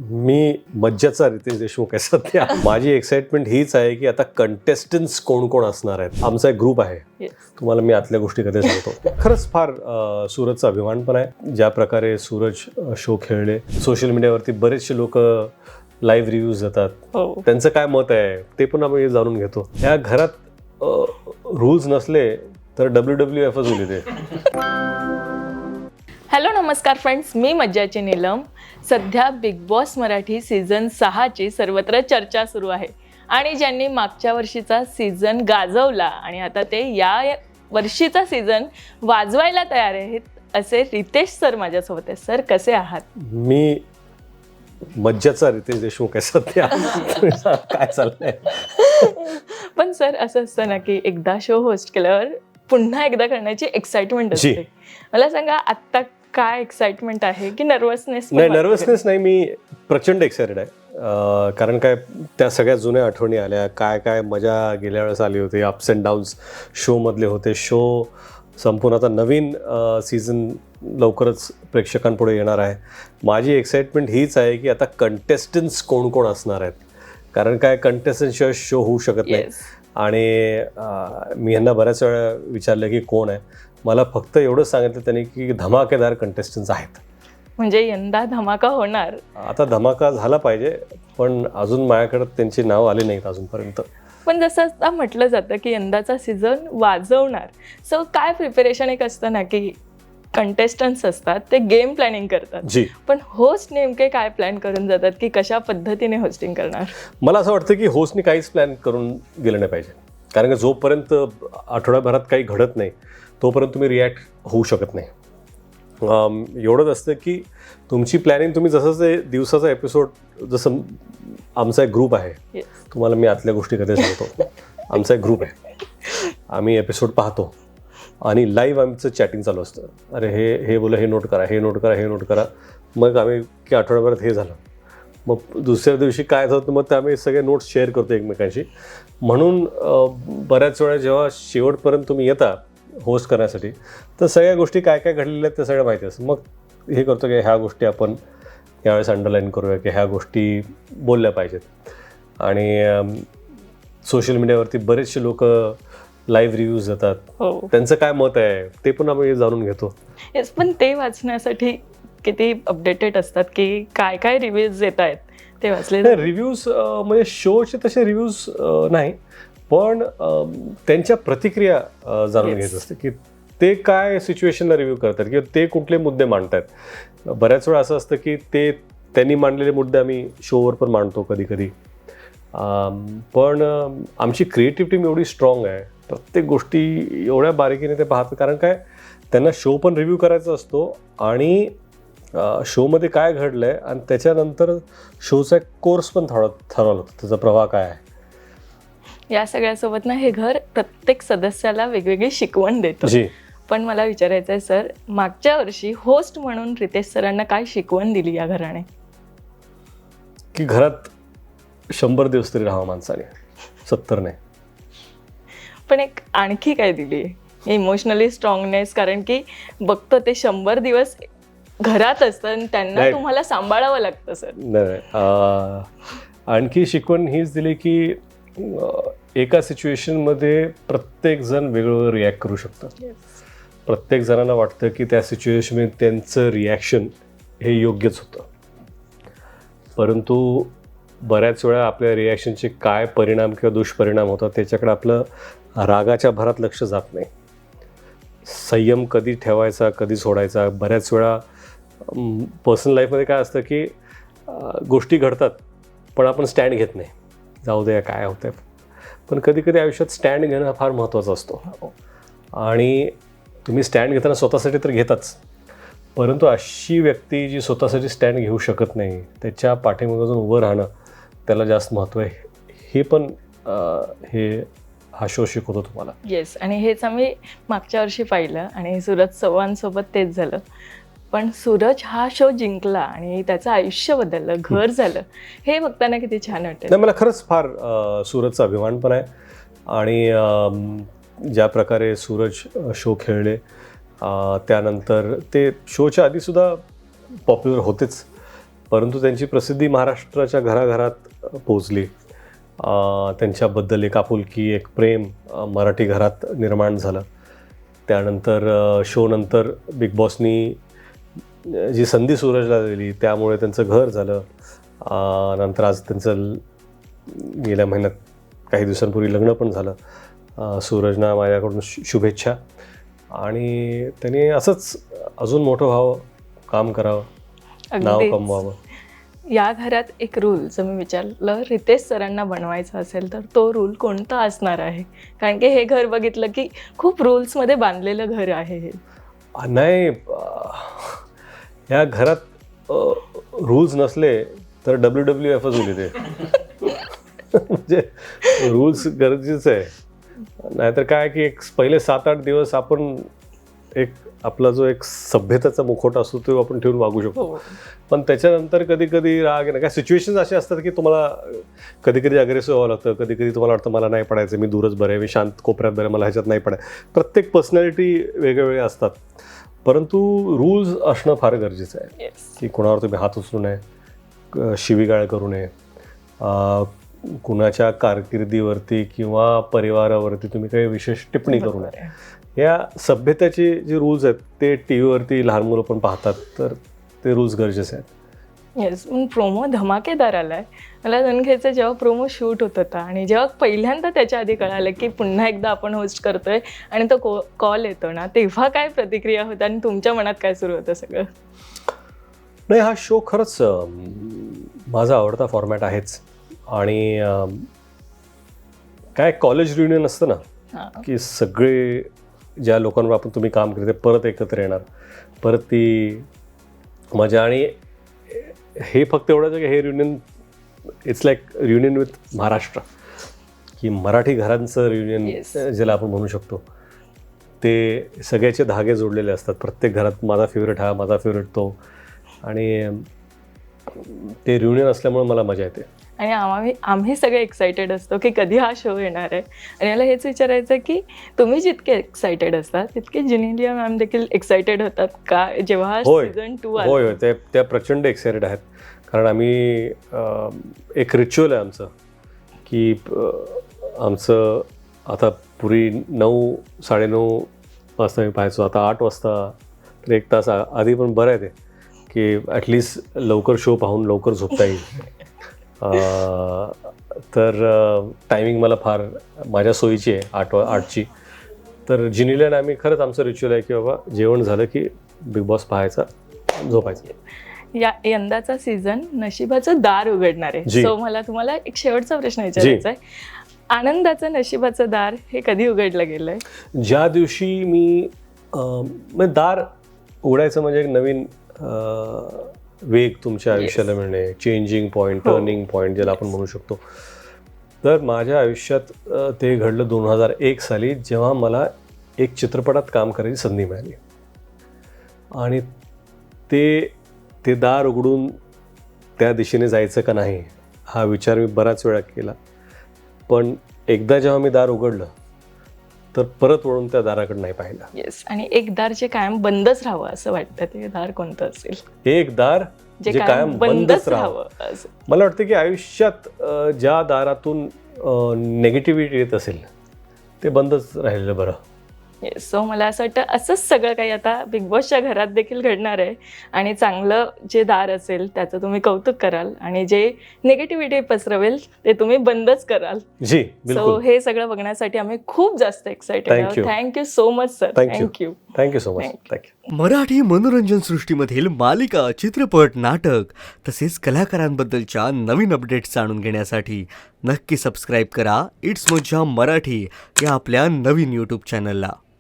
मी मज्जाचा रितेश देशमुख आहे सध्या. माझी एक्साइटमेंट हीच आहे की आता कंटेस्टन्स कोण कोण असणार आहेत. आमचा एक ग्रुप आहे, तुम्हाला मी आतल्या गोष्टी कधी सांगतो. खरंच फार सूरजचा अभिमान पण आहे ज्या प्रकारे सूरज शो खेळले. सोशल मीडियावरती बरेचसे लोक लाईव्ह रिव्ह्यूज देतात, त्यांचं काय मत आहे ते पण आम्ही जाणून घेतो. या घरात रूल्स नसले तर WWF होईल ते. हॅलो नमस्कार फ्रेंड्स, मी मज्जाची नीलम. सध्या बिग बॉस मराठी सीझन 6ची सर्वत्र चर्चा सुरू आहे आणि ज्यांनी मागच्या वर्षीचा सीझन गाजवला आणि आता ते या वर्षीचा सीझन वाजवायला तयार आहेत असे रितेश सर माझ्यासोबत आहेत. सर कसे आहात? मी मज्जाचा रितेश देशमुख आहे सध्या. काय चाललंय? पण सर असं असतं ना की एकदा शो होस्ट केल्यावर पुन्हा एकदा करण्याची एक्साइटमेंट असते. मला सांगा आत्ता काय एक्साइटमेंट आहे की नर्वसनेस? नाही, नर्वसनेस नाही, मी प्रचंड एक्सायटेड आहे. कारण काय, त्या सगळ्या जुन्या आठवणी आल्या. काय काय मजा गेल्या वेळेस आली होती. अप्स अँड डाऊन्स शोमधले होते. शो संपूर्ण आता नवीन सीझन लवकरच प्रेक्षकांपुढे येणार आहे. माझी एक्साइटमेंट हीच आहे की आता कंटेस्टन्स कोण कोण असणार आहेत. कारण काय, कंटेस्टन्सशिवाय शो होऊ शकत नाही. आणि मी यांना बऱ्याच वेळा विचारलं की कोण आहे. मला फक्त एवढंच सांगितलं त्यांनी की धमाकेदार कंटेस्टन्स आहेत. म्हणजे यंदा धमाका होणार. आता धमाका झाला पाहिजे, पण अजून माझ्याकडे त्यांची नाव आली नाहीत अजूनपर्यंत. पण जसं आता म्हटलं जातं की यंदाचा सीझन वाजवणार, सो काय प्रिपरेशन एक असतं ना की कंटेस्टन्ट्स असतात ते गेम प्लॅनिंग करतात जी, पण होस्ट नेमके काय प्लॅन करून जातात की कशा पद्धतीने होस्टिंग करणार? मला असं वाटतं की होस्टनी काहीच प्लॅन करून गेलं नाही पाहिजे. कारण की जोपर्यंत आठवड्याभरात काही घडत नाही तोपर्यंत तुम्ही रिॲक्ट होऊ शकत नाही. एवढंच असतं की तुमची प्लॅनिंग, तुम्ही जसं ते दिवसाचा एपिसोड, जसं आमचा एक ग्रुप आहे, तुम्हाला मी आतल्या गोष्टी कधी सांगतो. आमचा एक ग्रुप आहे, आम्ही एपिसोड पाहतो आणि लाईव्ह आमचं चॅटिंग चालू असतं. अरे हे बोला, हे नोट करा, हे नोट करा, हे नोट करा. मग आम्ही की आठवड्याभरात हे झालं, मग दुसऱ्या दिवशी काय झालं, मग ते आम्ही सगळे नोट्स शेअर करतो एकमेकांशी. म्हणून बऱ्याच वेळा जेव्हा शेवटपर्यंत तुम्ही येता होस्ट करण्यासाठी तर सगळ्या गोष्टी काय काय घडलेल्या आहेत ते सगळं माहिती असतं. मग हे करतो की ह्या गोष्टी आपण यावेळेस अंडरलाईन करूया की ह्या गोष्टी बोलल्या पाहिजेत. आणि सोशल मीडियावरती बरेचसे लोक लाईव्ह रिव्ह्यूज देतात, त्यांचं काय मत आहे ते पण आम्ही जाणून घेतो. येस, पण ते वाचण्यासाठी किती अपडेटेड असतात की काय काय रिव्ह्यूज येत आहेत ते वाचले? रिव्ह्यूज म्हणजे शोचे तसे रिव्ह्यूज नाही, पण त्यांच्या प्रतिक्रिया जाणून घ्यायचं असते की ते काय सिच्युएशनला रिव्ह्यू करतात किंवा ते कुठले मुद्दे मांडतात. बऱ्याच वेळा असं असतं की त्यांनी मांडलेले मुद्दे आम्ही शोवर पण मांडतो कधी कधी. पण आमची क्रिएटिव्ह टीम एवढी स्ट्रॉंग आहे, प्रत्येक गोष्टी एवढ्या बारीकीने ते पाहतात. कारण काय, त्यांना शो पण रिव्ह्यू करायचा असतो आणि शोमध्ये काय घडलं आहे आणि त्याच्यानंतर शोचा एक कोर्स पण ठरवला होता, त्याचा प्रवाह काय आहे. या सगळ्यासोबत ना हे घर प्रत्येक सदस्याला वेगवेगळी शिकवण देतं. पण मला विचारायचं आहे सर, मागच्या वर्षी होस्ट म्हणून रितेश सरांना काय शिकवण दिली या घराने? की घरात 100 दिवस तरी राहावं माणसाने, 70 नाही. पण एक आणखी काय दिली? इमोशनली स्ट्रॉंगनेस. कारण की बघतो ते 100 दिवस घरात असतं आणि त्यांना तुम्हाला सांभाळावं लागतं सर. नाही, आणखी शिकवण हीच दिली की एका सिच्युएशनमध्ये प्रत्येक जण वेगवेगळं रिॲक्ट करू शकतं. प्रत्येक जणांना वाटतं की त्या सिच्युएशनमध्ये त्यांचं रिॲक्शन हे योग्यच होतं, परंतु बऱ्याच वेळा आपल्या रिॲक्शनचे काय परिणाम किंवा दुष्परिणाम होतात त्याच्याकडे आपलं रागाच्या भरात लक्ष जात नाही. संयम कधी ठेवायचा, कधी सोडायचा. बऱ्याच वेळा पर्सनल लाईफमध्ये काय असतं की गोष्टी घडतात पण आपण स्टँड घेत नाही, जाऊ द्या काय होतं. पण कधी कधी आयुष्यात स्टँड घेणं हा फार महत्त्वाचा असतो. आणि तुम्ही स्टँड घेताना स्वतःसाठी तर घेताच, परंतु अशी व्यक्ती जी स्वतःसाठी स्टँड घेऊ शकत नाही, त्याच्या पाठीमागे जाऊन उभं राहणं त्याला जास्त महत्त्व आहे. हे पण हा शो शिकवतो तुम्हाला. येस, आणि हेच आम्ही मागच्या वर्षी पाहिलं आणि सूरज चव्हाणसोबत तेच झालं. पण सूरज हा शो जिंकला आणि त्याचं आयुष्य बदललं, घर झालं, हे बघताना किती छान वाटतं. नाही, मला खरंच फार सूरजचा अभिमान पण आहे. आणि ज्या प्रकारे सूरज शो खेळले, त्यानंतर ते शोच्या आधीसुद्धा पॉप्युलर होतेच, परंतु त्यांची प्रसिद्धी महाराष्ट्राच्या घराघरात पोचली. त्यांच्याबद्दल एक आपुलकी, एक प्रेम मराठी घरात निर्माण झालं. त्यानंतर शोनंतर बिग बॉसनी जी संधी सूरजला दिली त्यामुळे त्यांचं घर झालं. नंतर आज त्यांचं गेल्या महिन्यात काही दिवसांपूर्वी लग्न पण झालं. सूरजना माझ्याकडून शुभेच्छा. आणि त्यांनी असंच अजून मोठं व्हावं, काम करावं, नाव अगदीच. कमवावं. या घरात एक रूल जर मी विचारलं रितेश सरांना बनवायचा असेल तर तो रूल कोणता असणार आहे? कारण की हे घर बघितलं की खूप रूल्समध्ये बांधलेलं घर आहे हे. नाही, ह्या घरात रूल्स नसले तर WWFच होईल ते. म्हणजे रूल्स गरजेचं आहे. नाहीतर काय की एक पहिले 7-8 दिवस आपण एक आपला जो एक सभ्यतेचा मुखवटा असतो तो आपण ठेवून वागू शकतो. पण त्याच्यानंतर कधी कधी राग येणं, काय सिच्युएशन्स असे असतात की तुम्हाला कधी कधी अग्रेसिव्ह व्हावं लागतं. कधी कधी तुम्हाला वाटतं मला नाही पडायचं, मी दूरच बरं आहे, मी शांत कोपऱ्यात बरं आहे, मला ह्याच्यात नाही पडायचं. प्रत्येक पर्सनॅलिटी वेगवेगळे असतात. परंतु रूल्स असणं फार गरजेचं आहे. की कोणावर तुम्ही हात उचलू नये, शिवीगाळ करू नये, कुणाच्या कारकिर्दीवरती किंवा परिवारावरती तुम्ही काही विशेष टिप्पणी करू नये. या सभ्यतेचे जे रूल्स आहेत ते टी व्हीवरती लहान मुलं पण पाहतात, तर ते रूल्स गरजेचे आहेत. येस, पण प्रोमो धमाकेदार आलाय. मला रणखेचं जेव्हा प्रोमो शूट होत होता आणि जेव्हा पहिल्यांदा त्याच्या आधी कळालं की पुन्हा एकदा आपण होस्ट करतोय आणि तो कॉल येतो ना, तेव्हा काय प्रतिक्रिया होता आणि तुमच्या मनात काय सुरू होतं सगळं? नाही, हा शो खरंच माझा आवडता फॉर्मॅट आहेच. आणि काय कॉलेज रियुनियन असतं ना, की सगळे ज्या लोकांवर आपण तुम्ही काम करते परत एकत्र येणार, परत ती मजा. आणि हे फक्त एवढंच आहे की हे reunion it's like reunion with Maharashtra, की मराठी घरांचं रियुनियन ज्याला आपण म्हणू शकतो. ते सगळ्याचे धागे जोडलेले असतात. प्रत्येक घरात माझा फेवरेट हा, माझा फेवरेट तो. आणि ते रियुनियन असल्यामुळे मला मजा येते. आणि आम्ही सगळे एक्सायटेड असतो की कधी हा शो येणार आहे. आणि मला हेच विचारायचं की तुम्ही जितके एक्सायटेड असतात तितके जिनेलिया मॅम देखील एक्सायटेड होतात का जेव्हा सीझन 2 आला? होय, त्या प्रचंड एक्सायटेड आहेत. कारण आम्ही एक रिच्युअल आहे आमचं, की आमचं आता पूर्वी 9-9:30 वाजता मी पाहायचो, आता 8 वाजता, तर 1 तास आधी पण बरं आहे ते, की ॲटलिस्ट लवकर शो पाहून लवकर झोपता येईल. तर टायमिंग मला फार माझ्या सोयीची आहे, 8ची. तर जिनिल्याने आम्ही खरंच आमचं रिच्युअल आहे की बाबा जेवण झालं की बिग बॉस पाहायचा, झोपायचं. यंदाचा सीझन नशिबाचं दार उघडणार आहे. सो मला तुम्हाला एक शेवटचा प्रश्न विचारायचा आहे. आनंदाचं नशिबाचं दार हे कधी उघडलं गेलंय? ज्या दिवशी मी दार उघडायचं म्हणजे एक नवीन वेग तुमच्या आयुष्याला मिळणे, चेंजिंग पॉईंट, टर्निंग पॉईंट ज्याला आपण म्हणू शकतो. तर माझ्या आयुष्यात ते घडलं 2001 साली, जेव्हा मला एक चित्रपटात काम करायची संधी मिळाली. आणि ते दार उघडून त्या दिशेने जायचं का नाही हा विचार मी बराच वेळा केला. पण एकदा जेव्हा मी दार उघडलं तर परत वळून त्या दाराकडे नाही पाहिलं. येस, आणि एक दार जे कायम बंदच राहावं असं वाटतं, ते दार कोणतं असेल? एक दार जे कायम बंदच राहावं. मला वाटतं की आयुष्यात ज्या दारातून नेगेटिव्हिटी येत असेल ते बंदच राहिलेलं बरं. येस, सो मला असं वाटतं असंच सगळं काही आता बिग बॉसच्या घरात देखील घडणार आहे. आणि चांगलं जे दार असेल त्याचं तुम्ही कौतुक कराल आणि जे निगेटिव्हिटी पसरवेल ते तुम्ही बंदच कराल. जी, सो हे सगळं बघण्यासाठी आम्ही खूप जास्त एक्सायटेड आहोत. Thank you so much sir. Thank you so much. Thank you. Marathi मनोरंजन सृष्टीमधील मालिका, चित्रपट, नाटक तसेच कलाकारांबद्दलच्या नवीन अपडेट्स जाणून घेण्यासाठी नक्की सबस्क्राईब करा इट्स मज्जा मराठी या आपल्या नवीन यूट्यूब चॅनलला.